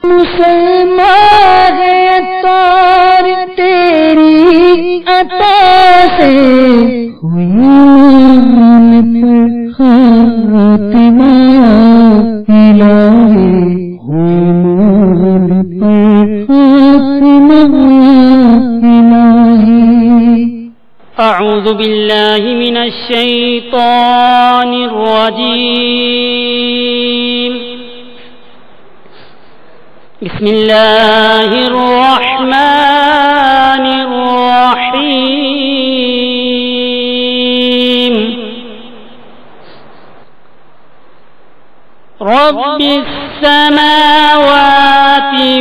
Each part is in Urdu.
مسلمان ہے طور تیری عطا سے ہوئی مان پر خاتمہ الہی ہوئی مان پر خاتمہ الہی اعوذ باللہ من الشیطان الرجیم بسم اللہ الرحمن الرحیم رب السماوات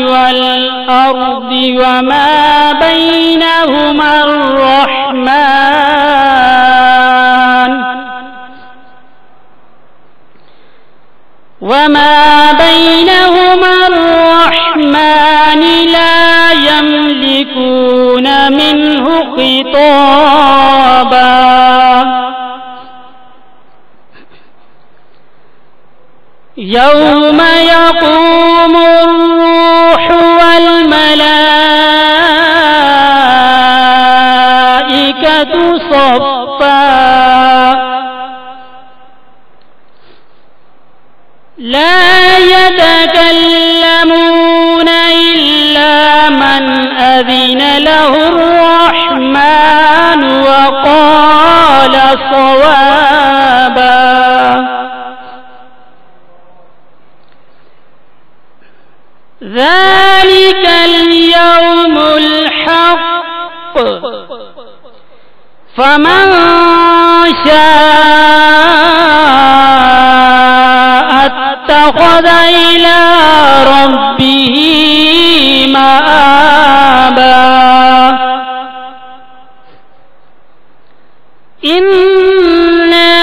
والأرض وما بينهما الرحمن لا يملكون منه خطابا يوم يقوم الروح والملائكة صفا لا يتكلمون إلا من أذن له الرحمن وقال صوابا ذلك اليوم الحق فمن شاء اتخذ إلى ربه مآبا إنا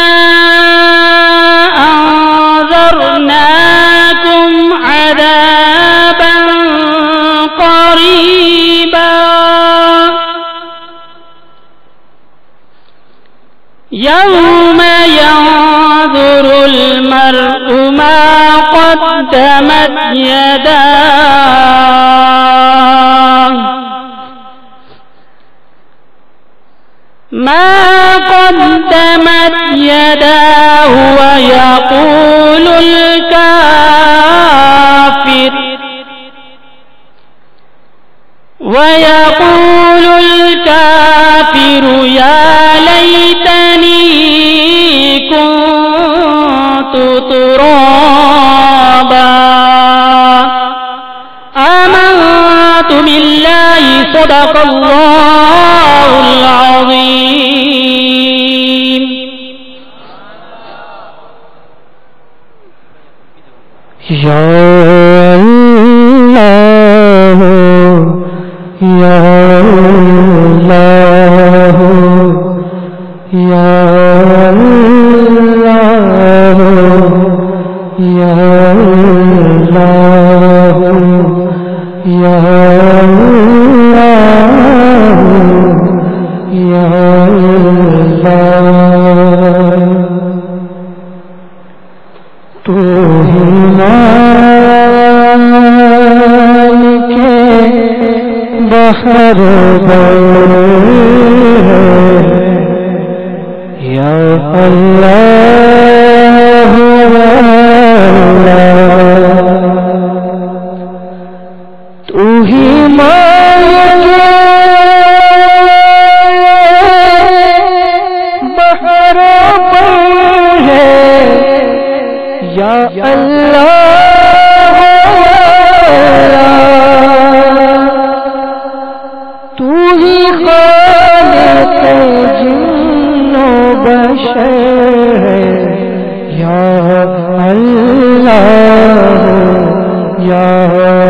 أنذرناكم عذابا قريبا يوم ينظر المرء ما قدمت يداه ويقول الكافر يا ليتني كنت ترابا آمنت بالله صدق الله العظيم یا اللہ یا اللہ یا اللہ یا اللہ یا اللہ یا اللہ تو ہی مالک بحر بر یا اللہ تو ہی مالک بحر بر ہے یا اللہ تو ہی خالق جن و بشر ہے یا اللہ یا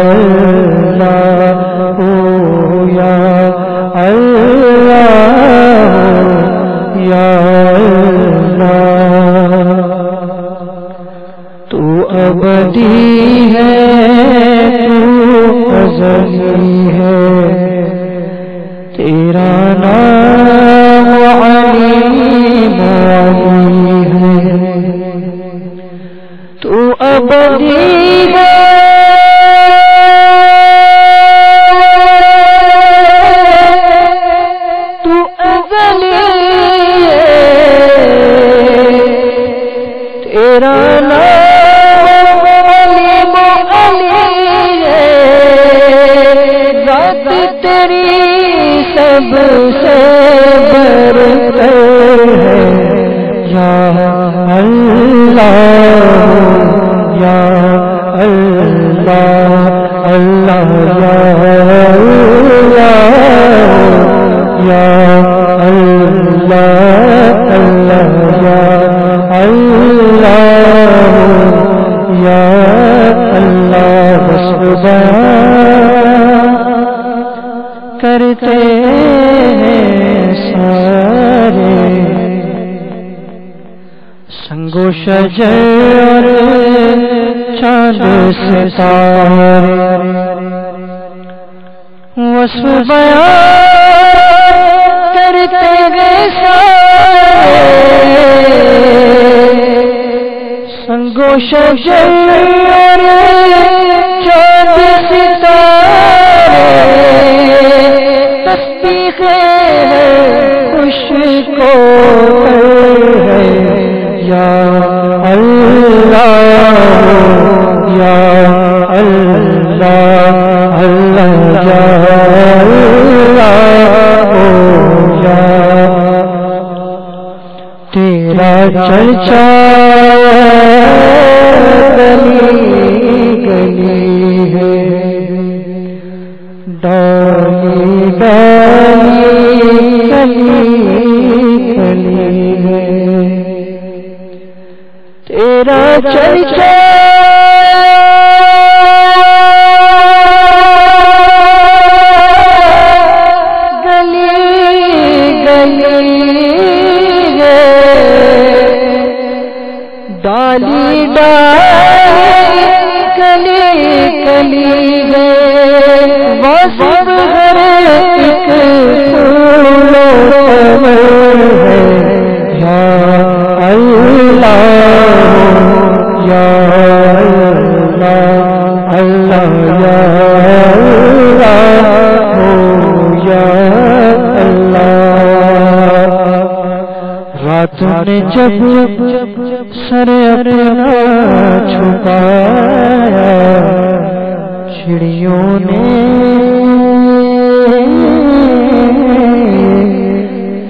اللہ یا اللہ یا اللہ تو ابدی ہے تو ازلی ہے تیرا نام علیم علی ہے تو ابدی ہے تیرا نام علیم علی ہے، ذات تیری سب سے برتر ہے، یا اللہ یا اللہ اللہ یا اللہ اللہ یا اللہ بس کرتے ہیں سارے سنگ و شجر چاند ستارے، وصف بیان کرتے ہیں سارے سنگ و شجر چاند ستارے، تسبیح ہے خوش کو ہے، یا اللہ یا اللہ اللہ یا تیرا چرچا گلی گلی ہے، ڈالی ڈالی گلی گلی ہے، تیرا چرچا ڈالی ڈالی کلی کلی ہے، واصف ہر ایک پھول ہے، یا اللہ یا اللہ اللہ یا اللہ۔ رات نے جب سر اپنا چھپایا، چڑیوں نے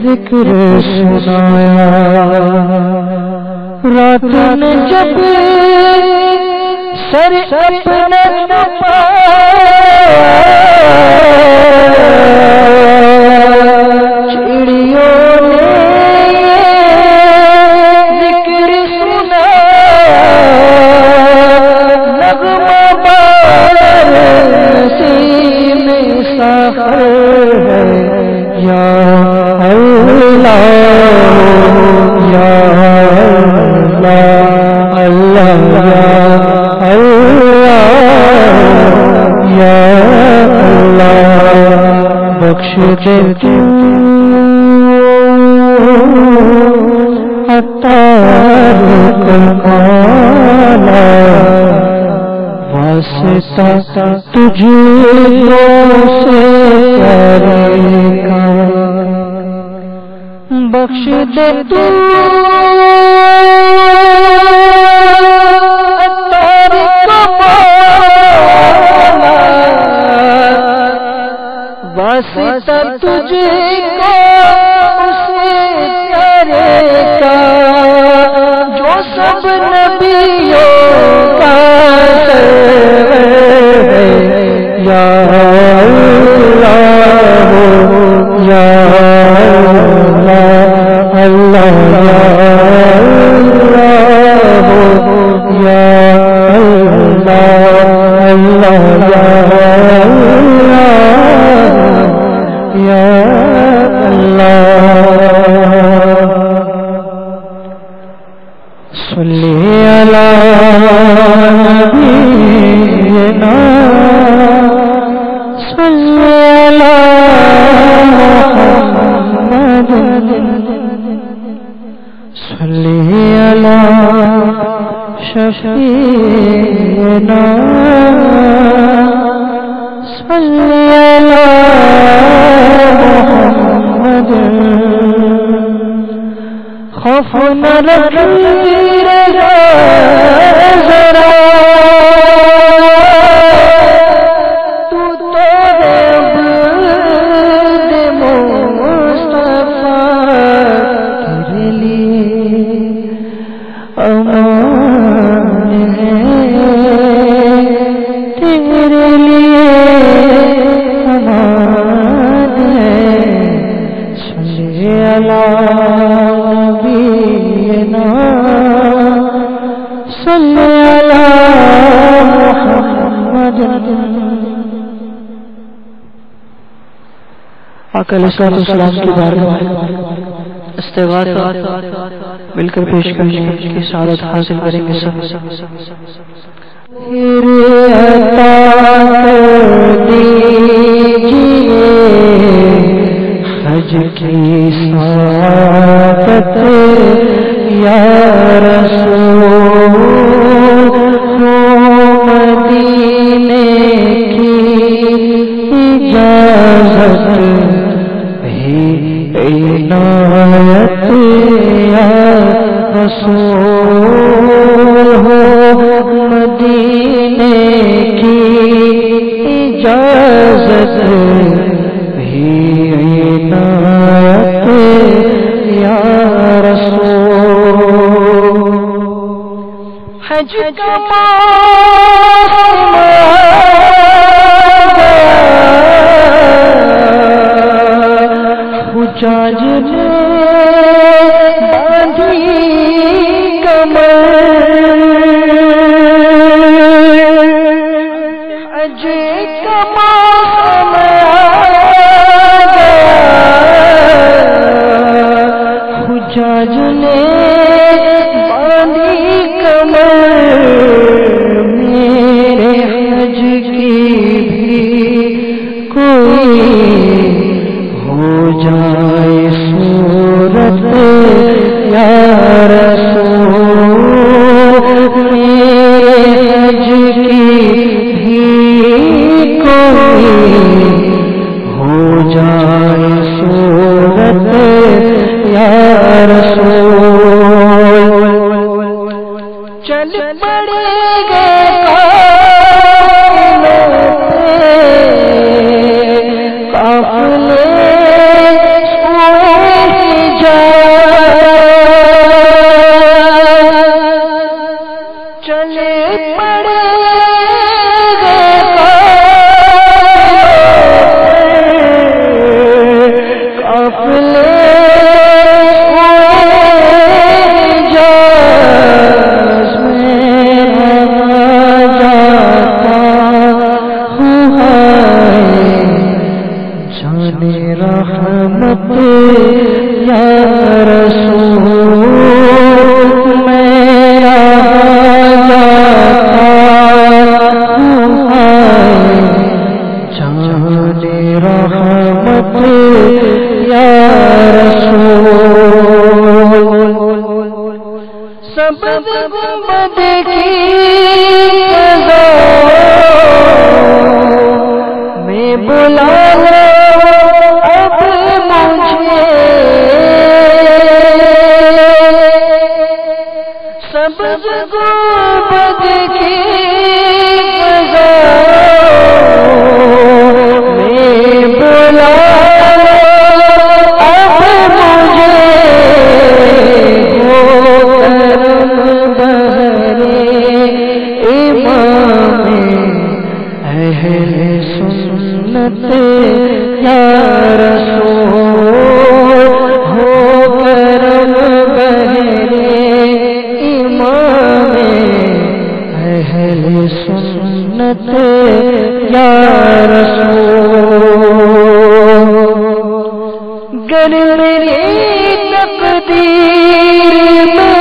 ذکر سنایا، رات نے جب سر اپنا چھپایا، چڑیوں نے بخش دے تو عطار کمالا، واسطہ تجھ سے پیارے کا، بخش دے تو عطار کمالا، واسطہ تجھ کو اسے پیارے کا، جو سب نبیوں کا سرور ہے، یا اللہ یا اللہ اللہ یا اللہ یا اللہ۔ صلی علی نبینا، صلی علی محمد، صلی علی شفیعنا، صلی علی محمد، خوف نہ رکھی رضا ذرا تو عبد مصطفیٰ تیرے لیے امان ہے، تیرے لیے امان ہے۔ صلی علی نبینا صلی علی محمد۔ آقا علیہ السلام کی بارگاہ استغاثہ مل کر پیش کرنے کی سعادت حاصل کریں گے سب۔ پھر عطا دیجیے حج کی سعادت یا رسول، مدینے کی اجازت بھی عنایت یا رسول ہو، مدینے کی اجازت بھی عنایت یا رسول۔ حج کا حجاج نے باندھی کمر، حج کا موسم آ گیا، حجاج نے باندھی کمر، میرے حج کی بھی کوئی ہو جائے صورت یا رسول، میرے حج کی بھی کوئی ہو جائے صورت یا رسول۔ چل پڑے گے قافلے چلے پڑے گے قافلے جاز میں جاتا ہوں جانے رحمت یا رسول، میرا جاتا ہوں جانے رحمت یا رسول۔ سبز گنبد کی فضا میں بلا لو اب مجھے، سبز گنبد کی فضا میں بلا لو اب مجھے، ہو کرم بہرے امام اہل سنت یا رسول، ہو کرم بہرے امام اہل سنت یا رسول۔ گر میری تقدیر میں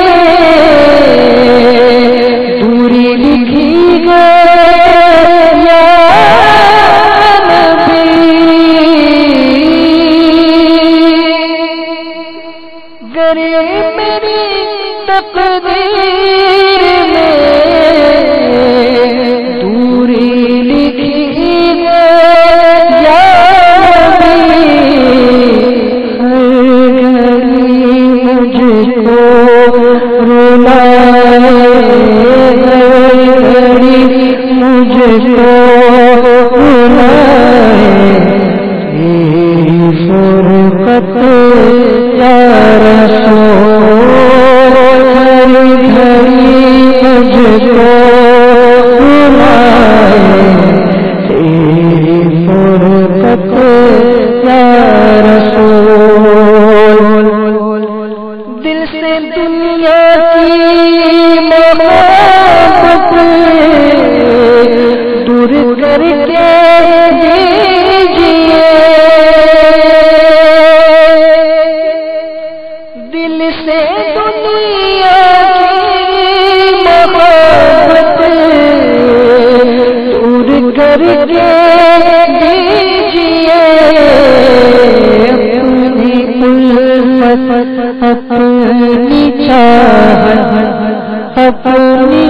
دوری لکھی گئی یا نبی، گر میری تقدیر میں دوری لکھی گئی یا نبی، ہر گھڑی فرقت یا رسول ہر گھڑی مجھ کو بلائے تیری فرقت یا رسول دل سے دنیا کی محبت دور کر کے اپنی چاہت اپنی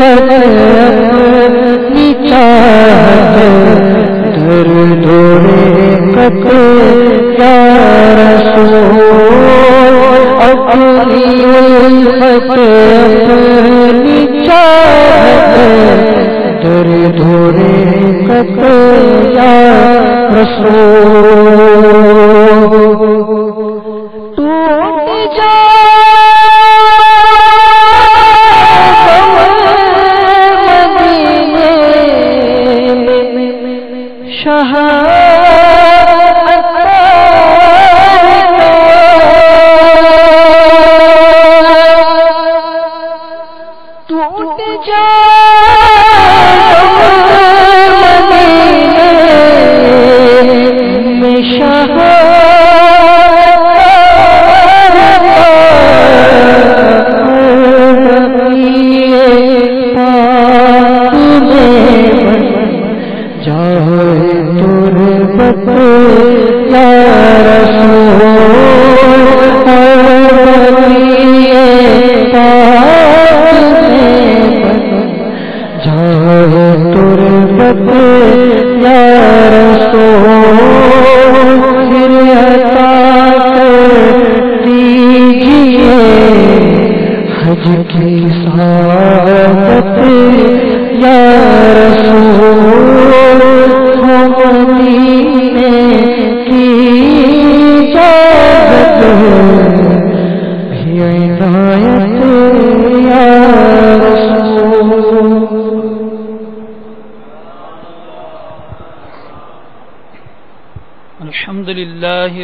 اپنی چاہت در دورے قطع یا رسول اپنی اپنی چاہت در دورے قطع یا رسول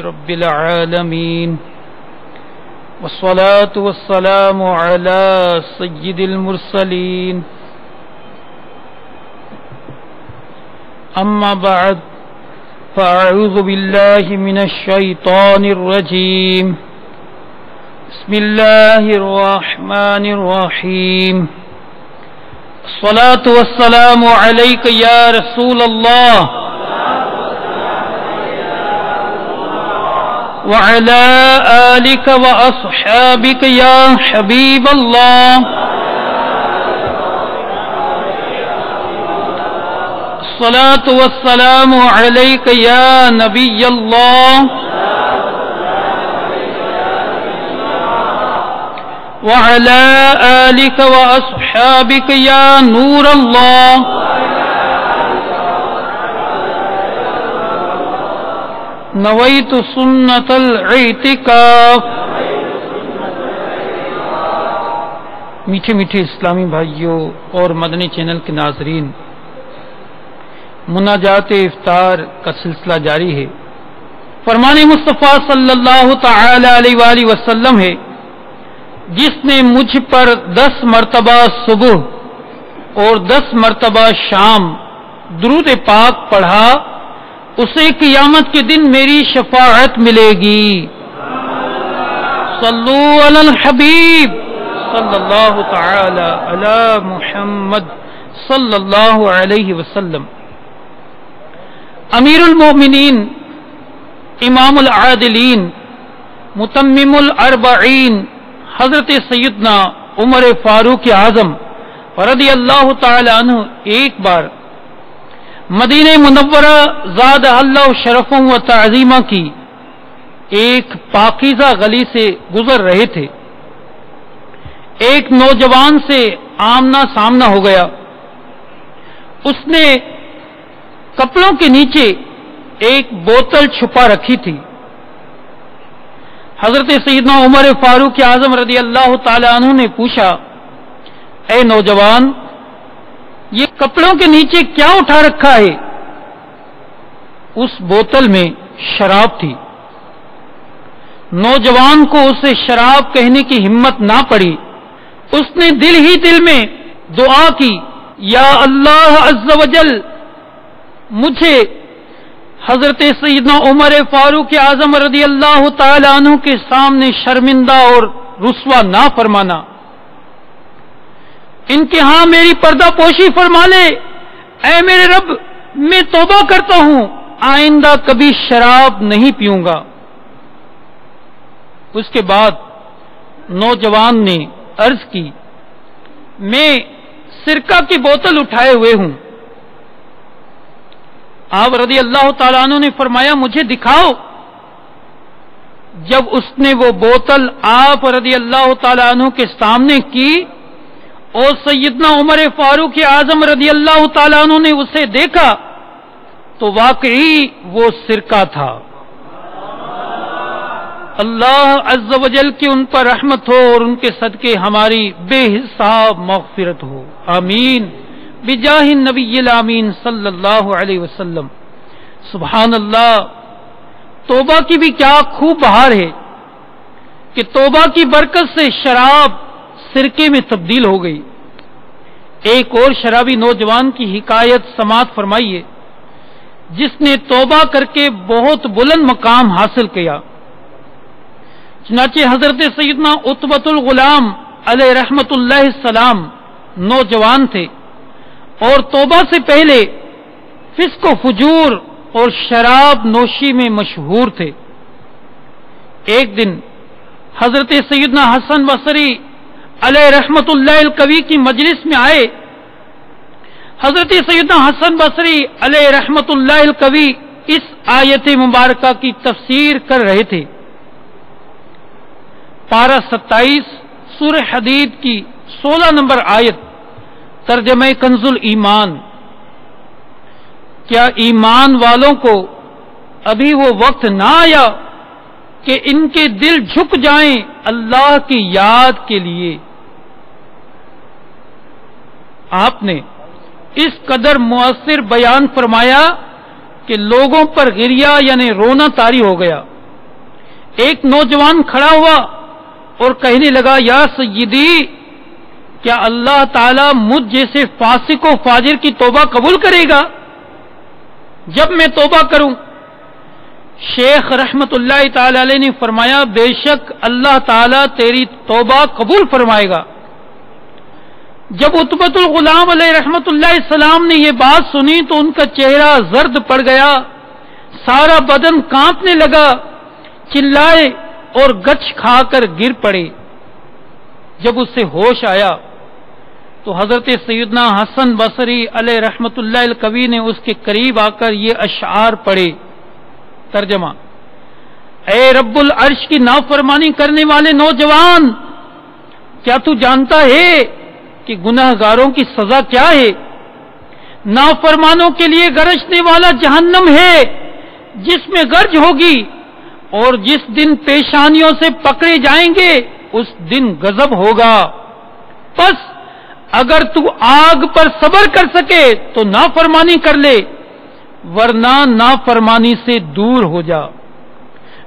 رب العالمين والصلاة والسلام على سيد المرسلين أما بعد فأعوذ بالله من الشيطان الرجيم بسم الله الرحمن الرحيم الصلاة والسلام عليك يا رسول الله وعلى آلك وأصحابك يا حبيب الله الصلاة والسلام عليك يا نبي الله وعلى آلك وأصحابك يا نور الله نویت سنت الاعتکاف. میٹھے میٹھے اسلامی بھائیوں اور مدنی چینل کے ناظرین، مناجات افطار کا سلسلہ جاری ہے. فرمان مصطفیٰ صلی اللہ تعالی علیہ وآلہ وسلم ہے، جس نے مجھ پر 10 مرتبہ صبح اور 10 مرتبہ شام درود پاک پڑھا، اسے قیامت کے دن میری شفاعت ملے گی. صلو علی الحبیب صلی اللہ تعالی علی محمد صلی اللہ علیہ وسلم. امیر المومنین، امام العادلین، متمم الاربعین حضرت سیدنا عمر فاروق اعظم رضی اللہ تعالی عنہ ایک بار مدینہ منورہ زاد اللہ شرفوں و تعظیمہ کی ایک پاکیزہ گلی سے گزر رہے تھے. ایک نوجوان سے آمنا سامنا ہو گیا. اس نے کپڑوں کے نیچے ایک بوتل چھپا رکھی تھی. حضرت سیدنا عمر فاروق اعظم رضی اللہ تعالی عنہ نے پوچھا، اے نوجوان، یہ کپڑوں کے نیچے کیا اٹھا رکھا ہے؟ اس بوتل میں شراب تھی. نوجوان کو اسے شراب کہنے کی ہمت نہ پڑی. اس نے دل ہی دل میں دعا کی، یا اللہ عز و جل مجھے حضرت سیدنا عمر فاروق اعظم رضی اللہ تعالی عنہ کے سامنے شرمندہ اور رسوا نہ فرمانا، ان کے ہاں میری پردہ پوشی فرما لے. اے میرے رب، میں توبہ کرتا ہوں، آئندہ کبھی شراب نہیں پیوں گا. اس کے بعد نوجوان نے عرض کی، میں سرکہ کی بوتل اٹھائے ہوئے ہوں. آپ رضی اللہ تعالیٰ عنہ نے فرمایا، مجھے دکھاؤ. جب اس نے وہ بوتل آپ رضی اللہ تعالیٰ عنہ کے سامنے کی اور سیدنا عمر فاروق اعظم رضی اللہ تعالیٰ عنہ نے اسے دیکھا تو واقعی وہ سرکہ تھا. اللہ عز و جل کی ان پر رحمت ہو اور ان کے صدقے ہماری بے حساب مغفرت ہو، آمین بجاہ النبی الامین صلی اللہ علیہ وسلم. سبحان اللہ، توبہ کی بھی کیا خوب بہار ہے کہ توبہ کی برکت سے شراب سرکے میں تبدیل ہو گئی. ایک اور شرابی نوجوان کی حکایت سماعت فرمائیے، جس نے توبہ کر کے بہت بلند مقام حاصل کیا. چنانچہ حضرت سیدنا عتبۃ الغلام علیہ رحمت اللہ السلام نوجوان تھے اور توبہ سے پہلے فسق و فجور اور شراب نوشی میں مشہور تھے. ایک دن حضرت سیدنا حسن بصری علیہ رحمت اللہ القوی کی مجلس میں آئے. حضرت سیدنا حسن بصری علیہ رحمت اللہ القوی اس آیت مبارکہ کی تفسیر کر رہے تھے. پارہ 27 سورہ حدید کی 16 نمبر آیت، ترجمہ کنز الایمان. کیا ایمان والوں کو ابھی وہ وقت نہ آیا کہ ان کے دل جھک جائیں اللہ کی یاد کے لیے؟ آپ نے اس قدر مؤثر بیان فرمایا کہ لوگوں پر گریہ یعنی رونا طاری ہو گیا. ایک نوجوان کھڑا ہوا اور کہنے لگا، یا سیدی، کیا اللہ تعالیٰ مجھ جیسے فاسق و فاجر کی توبہ قبول کرے گا جب میں توبہ کروں؟ شیخ رحمت اللہ تعالی علیہ نے فرمایا، بے شک اللہ تعالیٰ تیری توبہ قبول فرمائے گا. جب عتبۃ الغلام علیہ رحمت اللہ السلام نے یہ بات سنی تو ان کا چہرہ زرد پڑ گیا، سارا بدن کانپنے لگا، چلائے اور گچ کھا کر گر پڑے. جب اس سے ہوش آیا تو حضرت سیدنا حسن بصری علیہ رحمت اللہ القوی نے اس کے قریب آ کر یہ اشعار پڑھے. ترجمہ: اے رب العرش کی نافرمانی کرنے والے نوجوان، کیا تو جانتا ہے کہ گناہ گاروں کی سزا کیا ہے؟ نافرمانوں کے لیے گرجنے والا جہنم ہے جس میں گرج ہوگی، اور جس دن پیشانیوں سے پکڑے جائیں گے اس دن غضب ہوگا. بس اگر تو آگ پر صبر کر سکے تو نافرمانی کر لے، ورنہ نافرمانی سے دور ہو جا.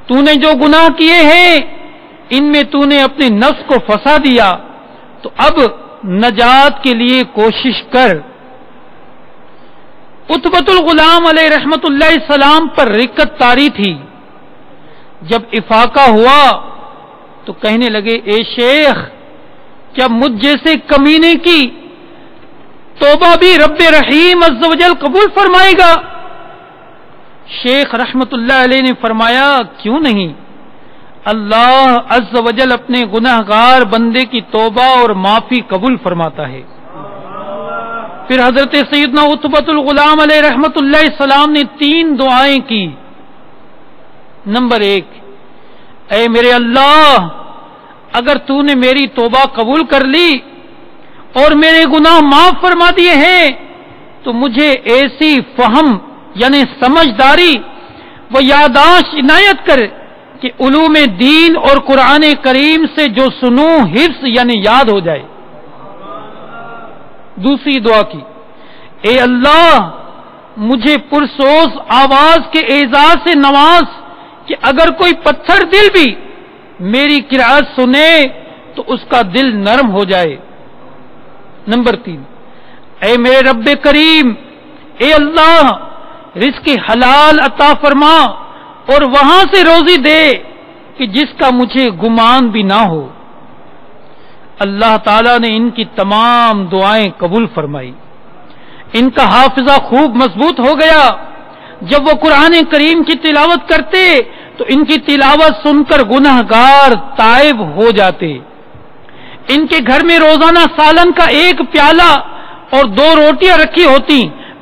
تو نے جو گناہ کیے ہیں ان میں تو نے اپنے نفس کو پھنسا دیا، تو اب نجات کے لیے کوشش کر. عتبۃ الغلام علیہ رحمت اللہ السلام پر رقت طاری تھی. جب افاقہ ہوا تو کہنے لگے، اے شیخ، کیا مجھ جیسے کمینے کی توبہ بھی رب رحیم عز و جل قبول فرمائے گا؟ شیخ رحمت اللہ علیہ نے فرمایا، کیوں نہیں، اللہ عز و جل اپنے گناہ گار بندے کی توبہ اور معافی قبول فرماتا ہے. پھر حضرت سیدنا عتبۃ الغلام علیہ رحمت اللہ السلام نے 3 دعائیں کی. نمبر 1، اے میرے اللہ، اگر تو نے میری توبہ قبول کر لی اور میرے گناہ معاف فرما دیے ہیں تو مجھے ایسی فہم یعنی سمجھداری و یادداشت عنایت کر کہ علوم دین اور قرآن کریم سے جو سنوں حفظ یعنی یاد ہو جائے۔ دوسری دعا کی، اے اللہ مجھے پرسوز آواز کے اعزاز سے نواز کہ اگر کوئی پتھر دل بھی میری قرأت سنے تو اس کا دل نرم ہو جائے۔ نمبر 3، اے میرے رب کریم، اے اللہ رزق حلال عطا فرما اور وہاں سے روزی دے کہ جس کا مجھے گمان بھی نہ ہو۔ اللہ تعالیٰ نے ان کی تمام دعائیں قبول فرمائی، ان کا حافظہ خوب مضبوط ہو گیا۔ جب وہ قرآن کریم کی تلاوت کرتے تو ان کی تلاوت سن کر گنہگار تائب ہو جاتے۔ ان کے گھر میں روزانہ سالن کا 1 پیالہ اور 2 روٹیاں رکھی ہوتی،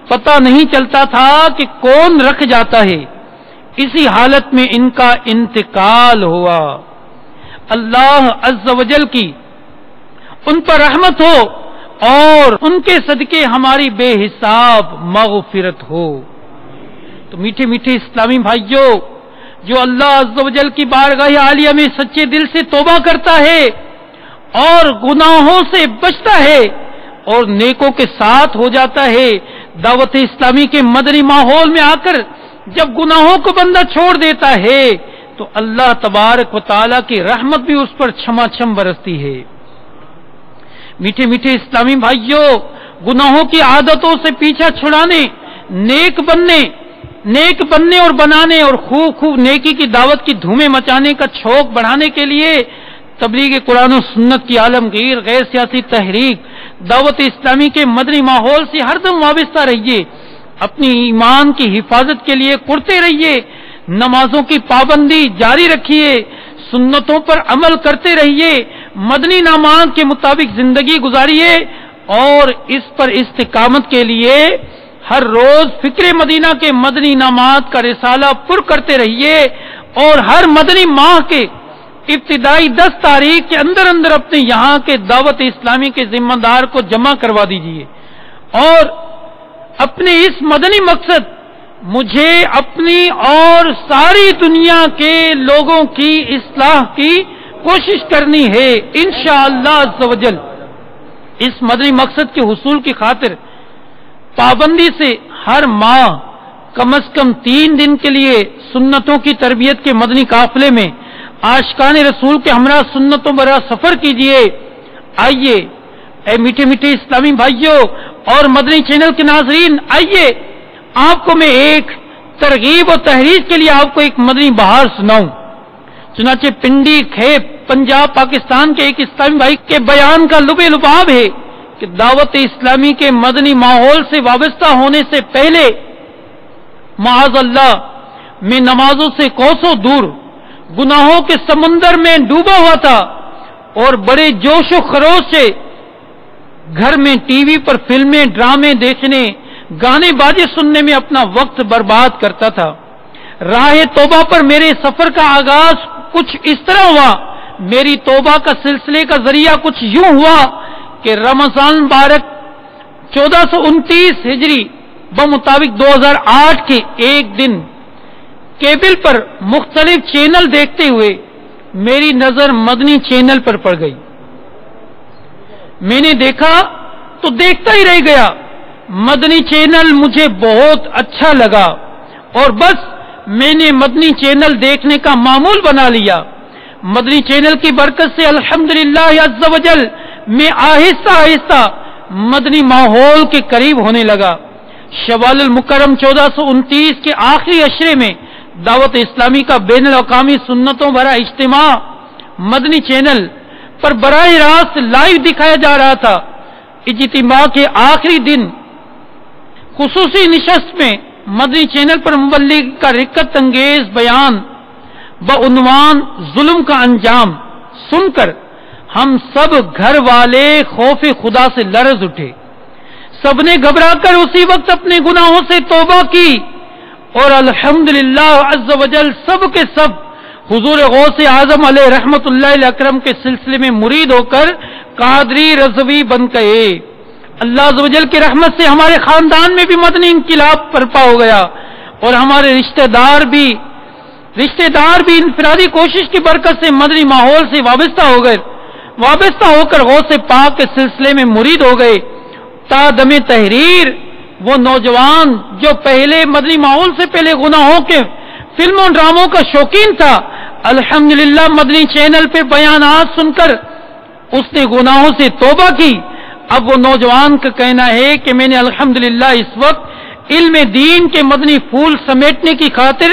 پتہ نہیں چلتا تھا کہ کون رکھ جاتا ہے۔ اسی حالت میں ان کا انتقال ہوا۔ اللہ عز و جل کی ان پر رحمت ہو اور ان کے صدقے ہماری بے حساب مغفرت ہو۔ تو میٹھے میٹھے اسلامی بھائیوں، جو اللہ عز و جل کی بارگاہ عالیہ میں سچے دل سے توبہ کرتا ہے اور گناہوں سے بچتا ہے اور نیکوں کے ساتھ ہو جاتا ہے، دعوت اسلامی کے مدنی ماحول میں آ کر جب گناہوں کو بندہ چھوڑ دیتا ہے تو اللہ تبارک و تعالیٰ کی رحمت بھی اس پر چھما چھم برستی ہے۔ میٹھے میٹھے اسلامی بھائیوں، گناہوں کی عادتوں سے پیچھا چھڑانے، نیک بننے اور بنانے اور خوب نیکی کی دعوت کی دھومیں مچانے کا شوق بڑھانے کے لیے تبلیغ قرآن و سنت کی عالمگیر غیر سیاسی تحریک دعوت اسلامی کے مدنی ماحول سے ہر دم وابستہ رہیے، اپنی ایمان کی حفاظت کے لیے کرتے رہیے، نمازوں کی پابندی جاری رکھیے، سنتوں پر عمل کرتے رہیے، مدنی نامات کے مطابق زندگی گزاریے اور اس پر استقامت کے لیے ہر روز فکر مدینہ کے مدنی نامات کا رسالہ پر کرتے رہیے اور ہر مدنی ماہ کے ابتدائی 10 تاریخ کے اندر اپنے یہاں کے دعوت اسلامی کے ذمہ دار کو جمع کروا دیجیے اور اپنے اس مدنی مقصد مجھے اپنی اور ساری دنیا کے لوگوں کی اصلاح کی کوشش کرنی ہے انشاءاللہ عز و جل۔ اس مدنی مقصد کے حصول کی خاطر پابندی سے ہر ماہ کم از کم 3 دن کے لیے سنتوں کی تربیت کے مدنی قافلے میں عاشقان رسول کے ہمراہ سنتوں برا سفر کیجیے۔ آئیے اے میٹھے میٹھے اسلامی بھائیوں اور مدنی چینل کے ناظرین، آئیے آپ کو میں ایک ترغیب و تحریک کے لیے آپ کو ایک مدنی بہار سناؤں۔ چنانچہ پنڈی کھیپ پنجاب پاکستان کے ایک اسلامی بھائی کے بیان کا لب لباب ہے کہ دعوت اسلامی کے مدنی ماحول سے وابستہ ہونے سے پہلے معاذ اللہ میں نمازوں سے کوسوں دور گناہوں کے سمندر میں ڈوبا ہوا تھا اور بڑے جوش و خروش سے گھر میں ٹی وی پر فلمیں ڈرامے دیکھنے گانے باجے سننے میں اپنا وقت برباد کرتا تھا۔ راہ توبہ پر میرے سفر کا آغاز کچھ اس طرح ہوا، میری توبہ کا سلسلے کا ذریعہ کچھ یوں ہوا کہ رمضان مبارک 1429 ہجری بمطابق 2008 کے ایک دن کیبل پر مختلف چینل دیکھتے ہوئے میری نظر مدنی چینل پر پڑ گئی۔ میں نے دیکھا تو دیکھتا ہی رہ گیا۔ مدنی چینل مجھے بہت اچھا لگا اور بس میں نے مدنی چینل دیکھنے کا معمول بنا لیا۔ مدنی چینل کی برکت سے الحمدللہ عز و جل میں آہستہ آہستہ مدنی ماحول کے قریب ہونے لگا۔ شوال المکرم 1429 کے آخری عشرے میں دعوت اسلامی کا بین الاقوامی سنتوں بھرا اجتماع مدنی چینل پر براہ راست لائیو دکھایا جا رہا تھا۔ اجتماع کے آخری دن خصوصی نشست میں مدنی چینل پر مبلغ کا رقت انگیز بیان بعنوان ظلم کا انجام سن کر ہم سب گھر والے خوف خدا سے لرز اٹھے۔ سب نے گھبرا کر اسی وقت اپنے گناہوں سے توبہ کی اور الحمدللہ عز و جل سب کے سب حضور غوث اعظم علیہ رحمت اللہ اکرم کے سلسلے میں مرید ہو کر قادری رضوی بن گئے اللہ عز و جل کی رحمت سے ہمارے خاندان میں بھی مدنی انقلاب برپا ہو گیا اور ہمارے رشتہ دار بھی انفرادی کوشش کی برکت سے مدنی ماحول سے وابستہ ہو کر غوث پاک کے سلسلے میں مرید ہو گئے. تا دم تحریر وہ نوجوان جو پہلے مدنی ماحول سے پہلے گناہوں کے فلموں اور ڈراموں کا شوقین تھا، الحمدللہ مدنی چینل پہ بیانات سن کر اس نے گناہوں سے توبہ کی. اب وہ نوجوان کا کہنا ہے کہ میں نے الحمدللہ اس وقت علم دین کے مدنی پھول سمیٹنے کی خاطر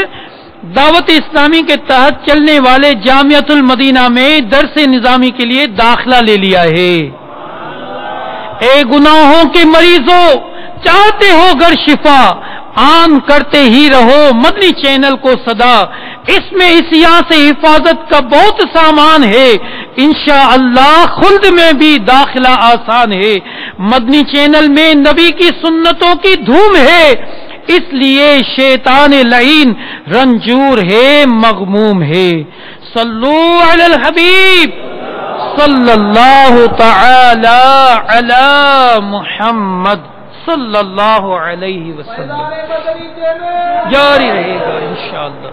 دعوت اسلامی کے تحت چلنے والے جامعۃ المدینہ میں درس نظامی کے لیے داخلہ لے لیا ہے. اے گناہوں کے مریضوں، چاہتے ہو گر شفا، عام کرتے ہی رہو مدنی چینل کو صدا. اس میں عصیاں سے حفاظت کا بہت سامان ہے، انشاءاللہ خلد میں بھی داخلہ آسان ہے. مدنی چینل میں نبی کی سنتوں کی دھوم ہے، اس لیے شیطان لعین رنجور ہے، مغموم ہے. صلو علی الحبیب صلی اللہ تعالی علی محمد صلی اللہ علیہ وسلم. جاری رہے گا انشاءاللہ.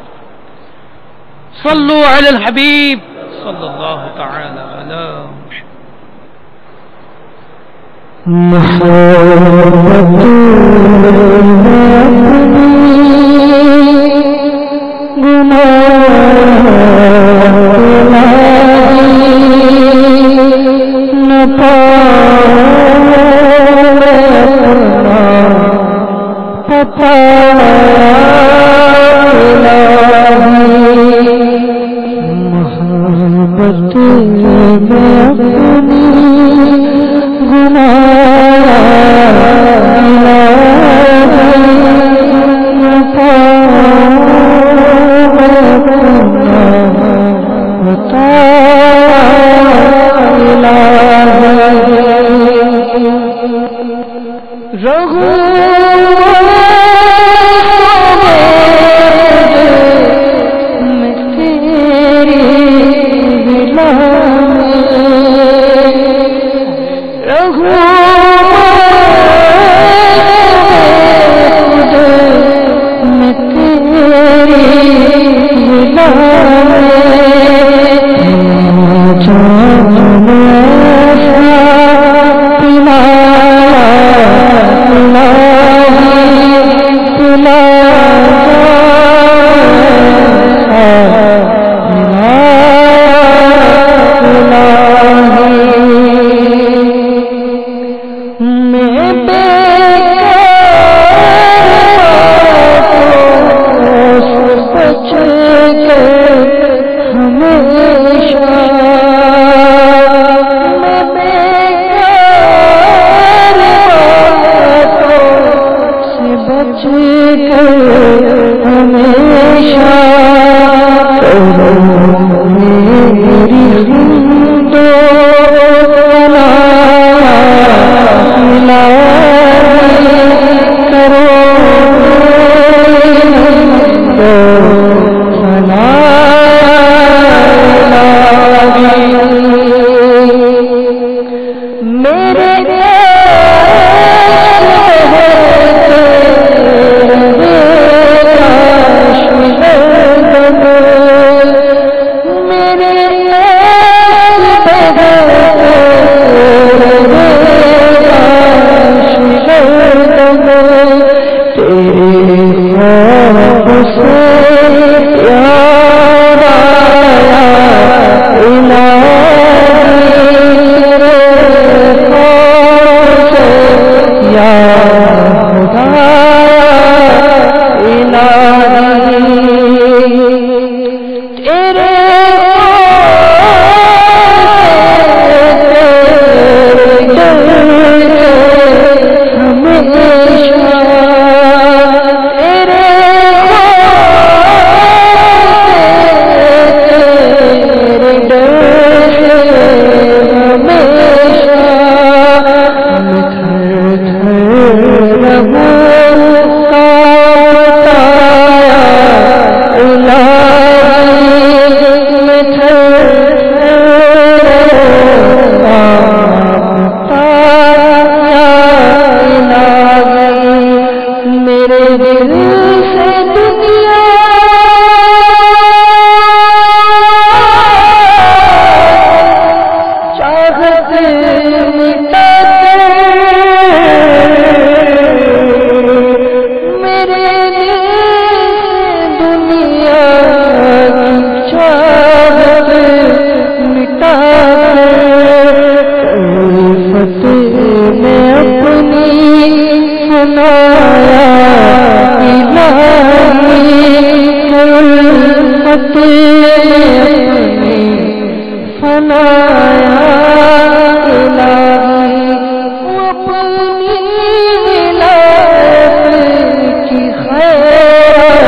صلو علی الحبیب صلی اللہ تعالی علی دل سے دنیا چاہت مٹا میرے دل دنیا کی چاہت مٹا فتح میں اپنی سنایا فنایا الہی اپنی ولایت کی خیرات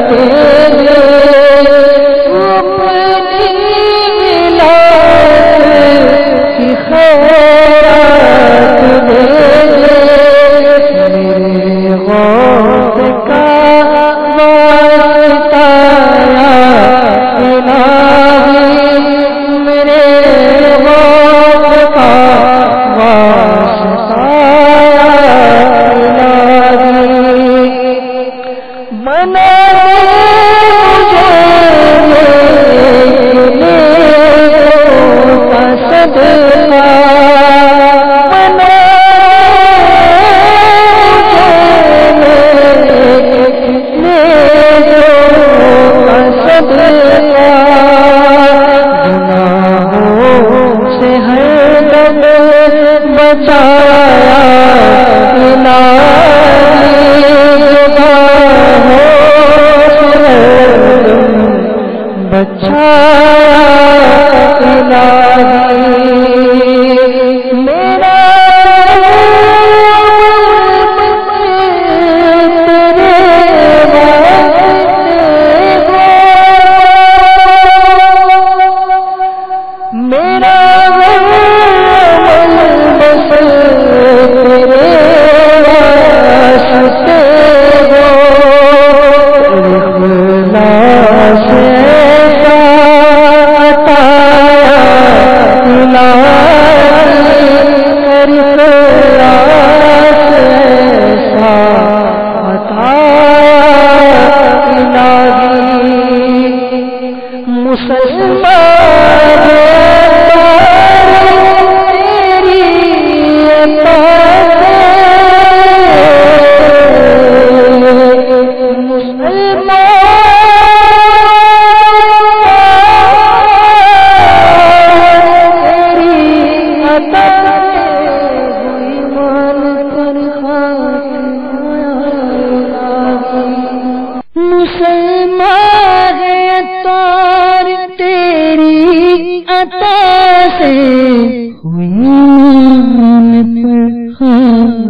دے دے اپنی ولایت کی خیرات دے دے میرے غوث کا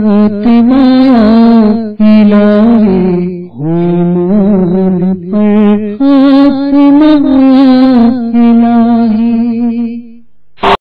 خاتمہ الہی